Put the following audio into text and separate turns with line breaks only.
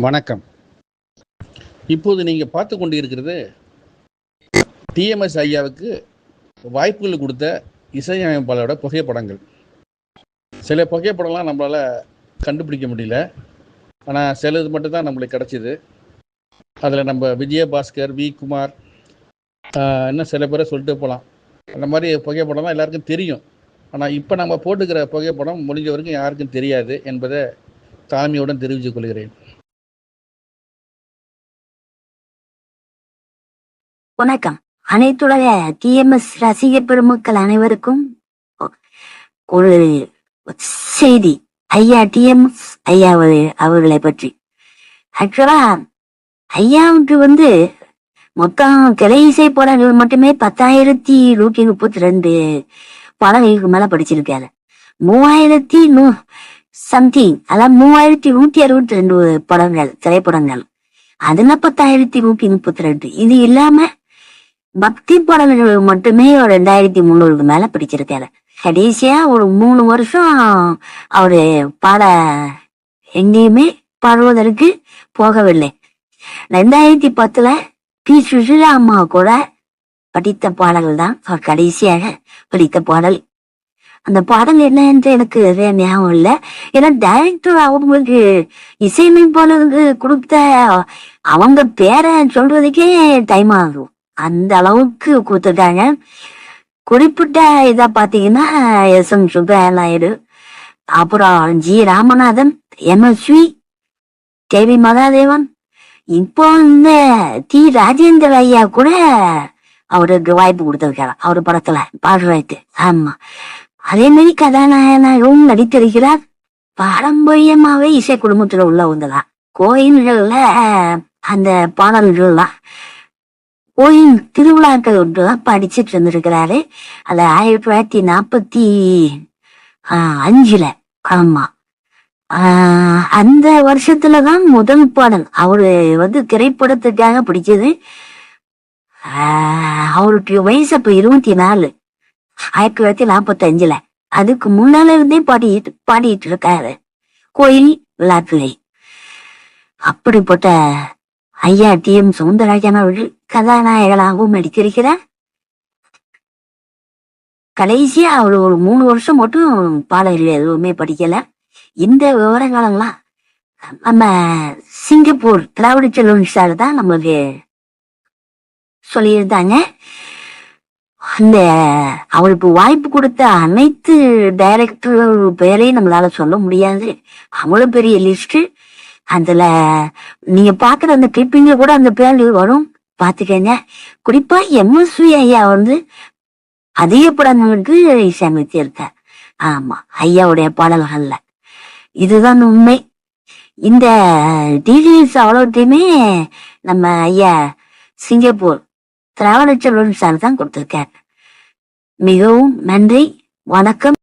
வணக்கம். இப்போது நீங்கள் பார்த்து கொண்டு இருக்கிறது டிஎம்எஸ் ஐயாவுக்கு வாய்ப்புகள் கொடுத்த இசையமைப்பாளரோட புகைப்படங்கள். சில புகைப்படம்லாம் நம்மளால் கண்டுபிடிக்க முடியல, ஆனால் சிலது மட்டும்தான் நம்மளுக்கு கிடச்சிது. அதில் நம்ம விஜயபாஸ்கர், வி குமார், இன்னும் சில பேரை சொல்லிட்டு போகலாம். அந்த மாதிரி புகைப்படம்லாம் எல்லாருக்கும் தெரியும். ஆனால் இப்போ நம்ம போட்டுக்கிற புகைப்படம் முடிஞ்ச வரைக்கும் யாருக்கும் தெரியாது என்பதை தாழ்மையுடன் தெரிவித்துக் கொள்கிறேன்.
வணக்கம். அனைத்துடைய டிஎம்எஸ் ரசிக பெருமக்கள் அனைவருக்கும் ஒரு செய்தி. ஐயா டிஎம்எஸ் ஐயா அவர்களை பற்றி. ஆக்சுவலா ஐயாவுக்கு மொத்தம் கிளை இசை பாடல்கள் மட்டுமே 10,132 பாடல்களுக்கு மேல படிச்சிருக்காரு. 3,100 சம்திங், அதாவது 3,162 படங்கள், திரைப்படங்கள். அதுல 10,132. இது இல்லாம பக்தி பாடல்கள் மட்டுமே 2,300 மேல பிடிச்சிருக்காரு. கடைசியா ஒரு 3 வருஷம் அவரு எங்கேயுமே பாடுவதற்கு போகவில்லை. 2010 பி சுஷிலா அம்மா கூட படித்த பாடல்கள் தான் அவர் கடைசியாக படித்த பாடல். அந்த பாடல் என்ன என்று எனக்கு ஞாபகம் இல்லை. ஏன்னா டைரக்டர் அவங்களுக்கு இசையமைப்பாளருக்கு கொடுத்த அவங்க பேரை சொல்றதுக்கே டைம் ஆகும், அந்த அளவுக்கு கொடுத்துட்டாங்க. குறிப்பிட்ட இதா பாத்தீங்கன்னா எஸ்.எம். சுப்பையா நாயுடு, அப்புறம் ஜி. ராமநாதன், எம்.எஸ்.வி., கே.வி. மகாதேவன், இப்போ இந்த டி. ராஜேந்திர ஐயா கூட அவருக்கு வாய்ப்பு கொடுத்திருக்காரு அவர் படத்துல பாடுறாய்ட்டு. ஆமா, அதே மாதிரி கதாநாயகனாகவும் நடித்திருக்கிறார். பாரம்பரியமாவே இசை குடும்பத்துல உள்ளவங்கதான். கோயில்கள்ல அந்த பாடல்கள்லாம் கோயில் திருவிழாக்கள் ஒன்றுதான் படிச்சுட்டு இருந்திருக்கிறாரு. அது 1945. ஆமா, அந்த வருஷத்துலதான் முதல் பாடல் அவரு திரைப்படத்துக்காக பிடிச்சது. அவருக்கு வயசு அப்ப 24, 1945. அதுக்கு முன்னால இருந்தே பாடிட்டு இருக்காரு கோயில் விழாக்களை. அப்படிப்பட்ட ஐயா டி.எம். சௌந்தரராஜன் அவர்கள் கதாநாயகனாகவும் நடித்திருக்கிறார். கடைசியா அவர் ஒரு 3 வருஷம் மட்டும் பாடல்கள் எதுவுமே படிக்கல. இந்த விவரங்களெல்லாம் நம்ம சிங்கப்பூர் திராவிட செல்வன் சார் தான் நம்மளுக்கு சொல்லியிருந்தாங்க. அந்த அவருக்கு வாய்ப்பு கொடுத்த அனைத்து டைரக்டர் பெயரையும் நம்மளால சொல்ல முடியாது, அவ்வளவு பெரிய லிஸ்ட். அதுல நீங்க பாக்குற அந்த கிளிப்பிங்க கூட அந்த பேர் வரும், பாத்துக்கங்க. குறிப்பா எம்.எஸ்.வி. ஐயா அதிக படங்களுக்கு இசையமைத்து இருக்கார். ஆமா, ஐயாவுடைய பாடல்கள்ல இதுதான் உண்மை. இந்த டீடைல்ஸ் அவ்வளோத்தையுமே நம்ம ஐயா சிங்கப்பூர் திராவிட செல்வன் சார் தான் கொடுத்திருக்கார். மிகவும் நன்றி, வணக்கம்.